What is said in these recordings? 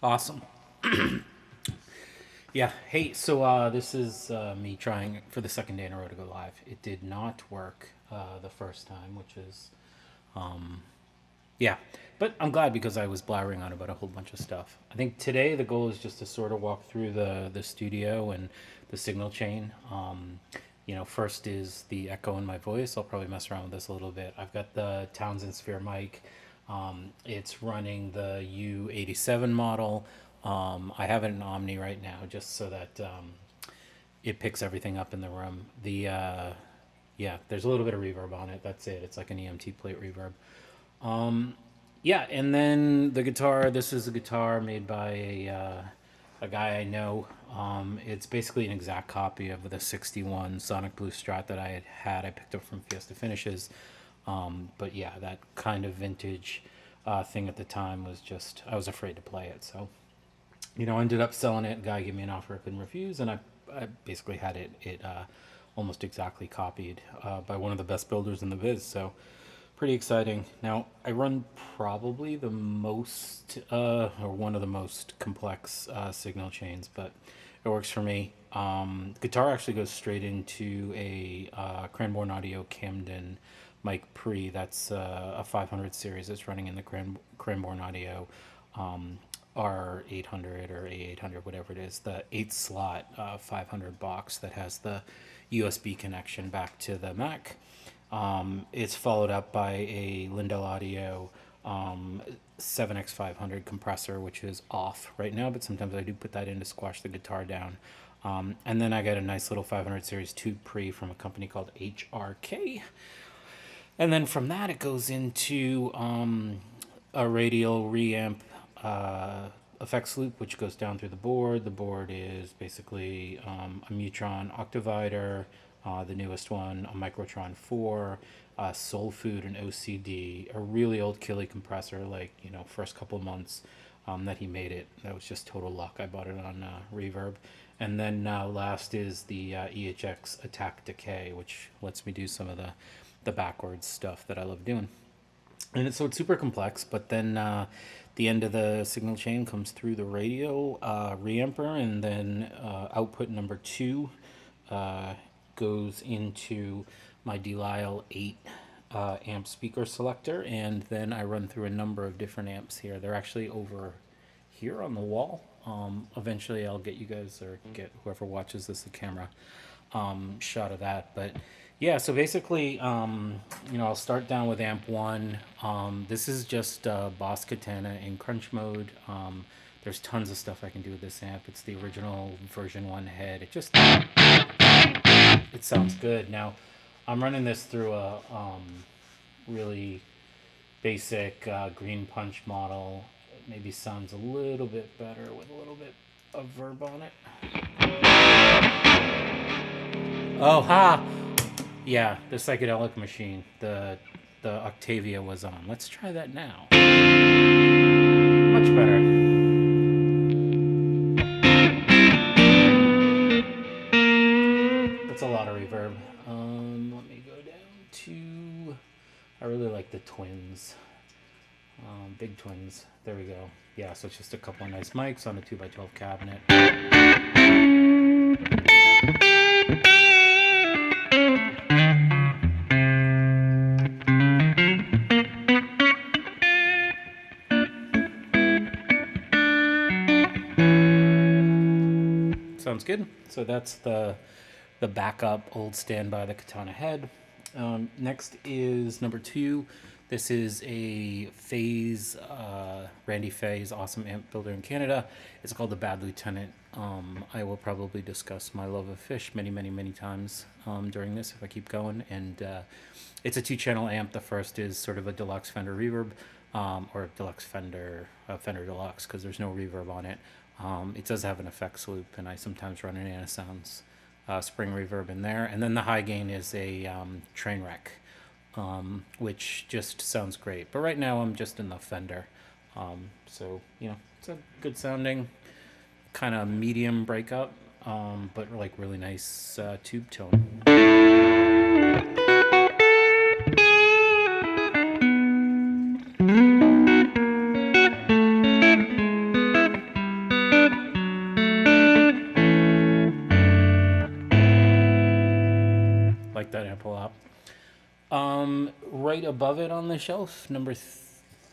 Awesome. Yeah. Hey, so this is me trying for the second day in a row to go live. It did not work the first time, which is yeah. But I'm glad because I was blabbering on about a whole bunch of stuff. I think today the goal is just to sort of walk through the studio and the signal chain. First is the echo in my voice. I'll probably mess around with this a little bit. I've got the Townsend Sphere mic. It's running the U87 model. I have it in Omni right now just so that it picks everything up in the room. Yeah, there's a little bit of reverb on it. That's it. It's like an EMT plate reverb. Yeah, and then the guitar. This is a guitar made by a guy I know. It's basically an exact copy of the '61 Sonic Blue Strat that I had. I picked up from Fiesta Finishes. But yeah, that kind of vintage thing at the time was just I was afraid to play it. So I ended up selling it. A guy gave me an offer I couldn't refuse, and I basically had it almost exactly copied by one of the best builders in the biz. So pretty exciting. Now I run probably the most or one of the most complex signal chains, but it works for me. Guitar actually goes straight into a Cranborn Audio Camden mic pre. That's a 500 series that's running in the Cranborn Audio R800 or A800, whatever it is, the 8 slot 500 box that has the USB connection back to the Mac. It's followed up by a Lindell Audio 7X500 compressor, which is off right now, but sometimes I do put that in to squash the guitar down. And then I got a nice little 500 series tube pre from a company called HRK. And then from that, it goes into a radial reamp effects loop, which goes down through the board. The board is basically a Mutron Octavider, the newest one, a Microtron 4, Soul Food, and OCD, a really old Killy compressor, first couple months that he made it. That was just total luck. I bought it on Reverb. And then last is the EHX Attack Decay, which lets me do some of the backwards stuff that I love doing. And so it's super complex, but then the end of the signal chain comes through the radio reamper, and then output number 2 goes into my Delisle 8 amp speaker selector, and then I run through a number of different amps here. They're actually over here on the wall. Eventually I'll get you guys, or get whoever watches this, a camera shot of that. But yeah, so basically, I'll start down with amp 1. This is just Boss Katana in crunch mode. There's tons of stuff I can do with this amp. It's the original version 1 head. It sounds good. Now, I'm running this through a really basic green punch model. It maybe sounds a little bit better with a little bit of verb on it. Oh, ha! Yeah, the psychedelic machine, the Octavia was on. Let's try that now. Much better. That's a lot of reverb. Let me go down to. I really like the twins. Big twins. There we go. Yeah, so it's just a couple of nice mics on a 2x12 cabinet. Sounds good. So that's the backup old standby, the Katana head. Next is number 2. This is a Phase, Randy Phase, awesome amp builder in Canada. It's called the Bad Lieutenant. I will probably discuss my love of Fish many, many, many times during this if I keep going. And it's a 2-channel amp. The first is sort of a deluxe Fender reverb, or deluxe Fender Deluxe, because there's no reverb on it. It does have an effects loop, and I sometimes run an Anasounds spring reverb in there. And then the high gain is a Trainwreck, which just sounds great. But right now I'm just in the Fender. So, it's a good sounding, kind of medium breakup, but like really nice tube tone. Right above it on the shelf, number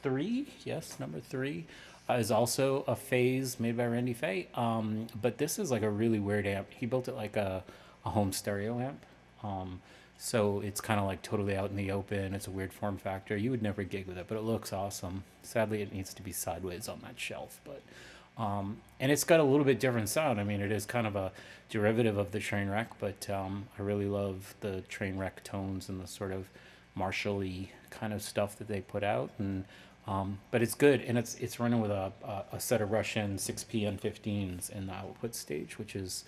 three, yes, number three, is also a Phase made by Randy Fay. But this is like a really weird amp. He built it like a home stereo amp. Um, so it's kind of like totally out in the open. It's a weird form factor. You would never gig with it, but it looks awesome. Sadly, it needs to be sideways on that shelf, but and it's got a little bit different sound. I mean, it is kind of a derivative of the Trainwreck, but I really love the Trainwreck tones and the sort of Marshall-y kind of stuff that they put out. And but it's good, and it's running with a set of Russian 6P N15s in the output stage, which is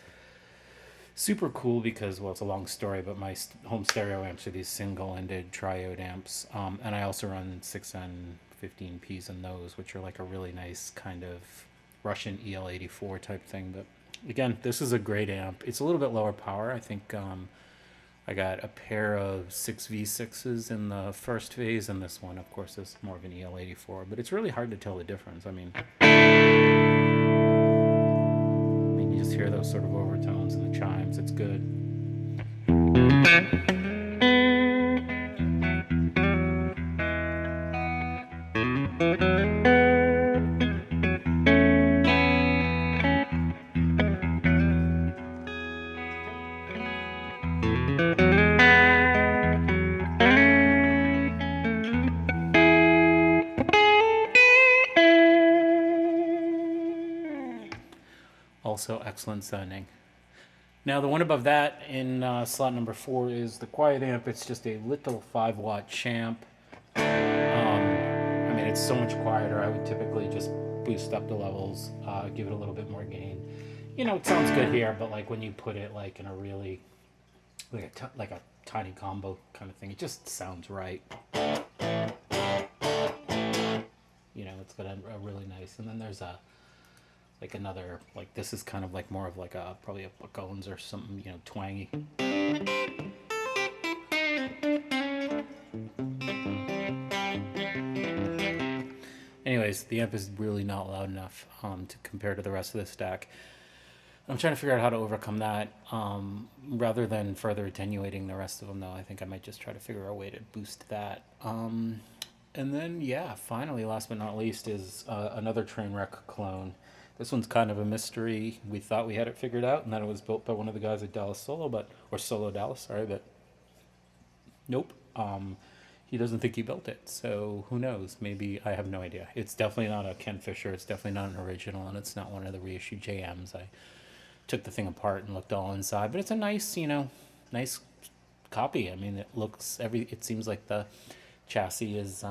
super cool because, well, it's a long story, but my home stereo amps are these single-ended triode amps, and I also run 6N15Ps in those, which are like a really nice kind of Russian EL84 type thing. But again, this is a great amp. It's a little bit lower power. I think I got a pair of 6V6s in the first phase, and this one, of course, is more of an EL84. But it's really hard to tell the difference. I mean, you just hear those sort of overtones and the chimes. It's good. Also excellent sounding. Now the one above that in slot number 4 is the quiet amp. It's just a little 5-watt Champ. I mean, it's so much quieter. I would typically just boost up the levels, give it a little bit more gain. You know, it sounds good here, but like when you put it like in a really like a tiny combo kind of thing, it just sounds right. You know, it's got a really nice, and then there's like another, like this is kind of like more of like a probably a Bones or something, you know, twangy. Anyways, the amp is really not loud enough to compare to the rest of the stack. I'm trying to figure out how to overcome that. Rather than further attenuating the rest of them, though, I think I might just try to figure out a way to boost that. And then, yeah, finally, last but not least, is another Trainwreck clone. This one's kind of a mystery. We thought we had it figured out, and that it was built by one of the guys at Dallas Solo, or Solo Dallas, sorry, but nope. He doesn't think he built it, so who knows? Maybe, I have no idea. It's definitely not a Ken Fisher. It's definitely not an original, and it's not one of the reissued JMs. I took the thing apart and looked all inside, but it's a nice, you know, nice copy. I mean, it seems like the chassis is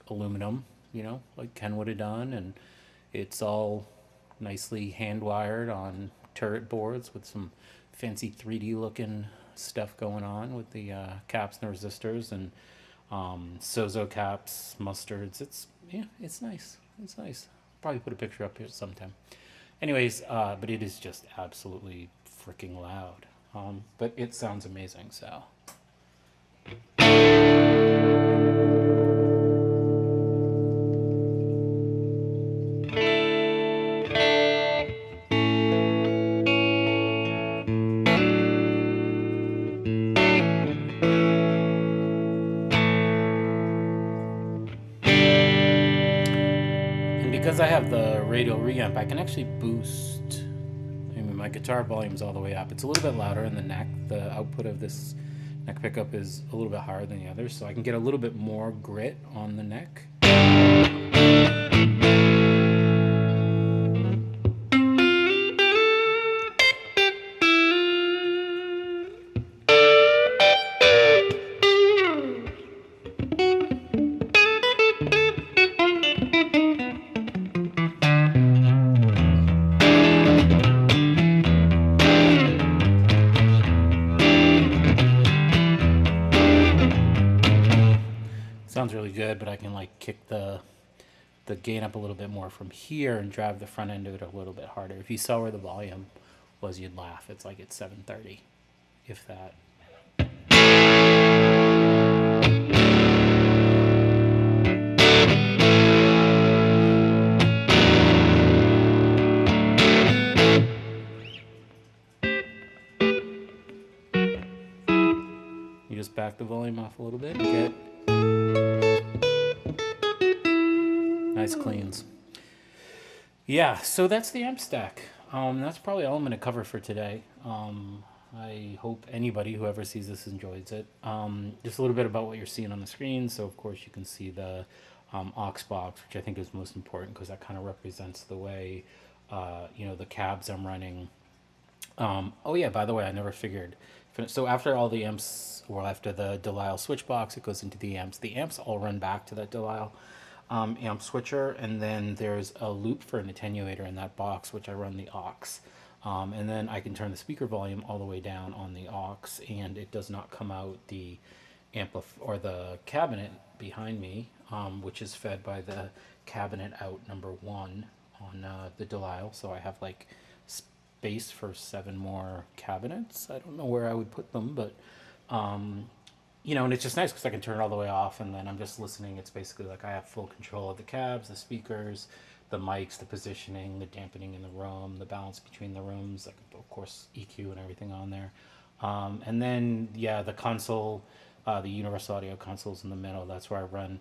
aluminum, you know, like Ken would have done, and it's all nicely hand wired on turret boards with some fancy 3D looking stuff going on with the caps and the resistors and Sozo caps, mustards. It's nice. It's nice. Probably put a picture up here sometime. Anyways, but it is just absolutely freaking loud. But it sounds amazing, so. Because I have the radial reamp, I can actually boost. I mean, my guitar volume's all the way up. It's a little bit louder in the neck. The output of this neck pickup is a little bit higher than the others, so I can get a little bit more grit on the neck. Sounds really good, but I can like kick the gain up a little bit more from here and drive the front end of it a little bit harder. If you saw where the volume was, you'd laugh. It's like it's 730, if that. just back the volume off a little bit and get nice cleans. Yeah, so that's the amp stack. That's probably all I'm going to cover for today. I hope anybody who ever sees this enjoys it. Just a little bit about what you're seeing on the screen. So, of course, you can see the aux box, which I think is most important because that kind of represents the way, the cabs I'm running. Oh, yeah, by the way, I never figured. So, after all the amps, or after the Delisle switch box, it goes into the amps. The amps all run back to that Delisle amp switcher, and then there's a loop for an attenuator in that box, which I run the aux. And then I can turn the speaker volume all the way down on the aux, and it does not come out the or the cabinet behind me, which is fed by the cabinet out number 1 on the Delisle. So I have like space for 7 more cabinets. I don't know where I would put them, but and it's just nice because I can turn it all the way off, and then I'm just listening. It's basically like I have full control of the cabs, the speakers, the mics, the positioning, the dampening in the room, the balance between the rooms, like of course EQ and everything on there. And then the console, the Universal Audio console's in the middle. That's where I run.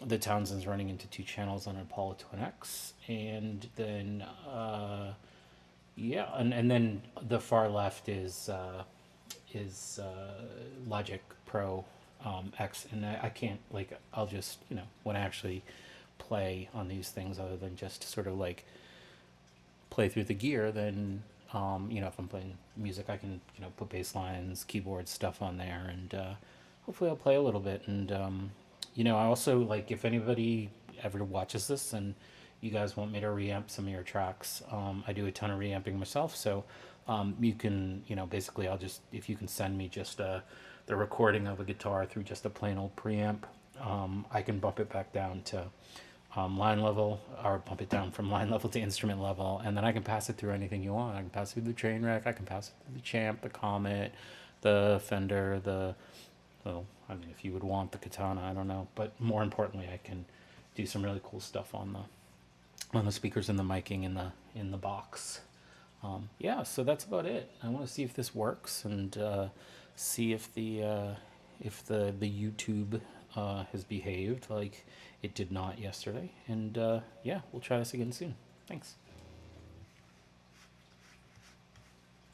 The Townsend's running into 2 channels on an Apollo Twin X, and then and then the far left is Logic Pro X, and I can't, like, I'll just, when I actually play on these things, other than just sort of like play through the gear, then if I'm playing music, I can put bass lines, keyboard stuff on there, and hopefully I'll play a little bit. And I also, like, if anybody ever watches this and you guys want me to reamp some of your tracks, I do a ton of reamping myself, so you can, basically I'll just, if you can send me just the recording of a guitar through just a plain old preamp, I can bump it back down to line level, or bump it down from line level to instrument level, and then I can pass it through anything you want. I can pass it through the Trainwreck, I can pass it through the Champ, the Comet, the Fender, if you would want the Katana, I don't know, but more importantly, I can do some really cool stuff on the speakers and the miking in the box. So that's about it. I want to see if this works, and see if the YouTube has behaved like it did not yesterday. And we'll try this again soon. Thanks.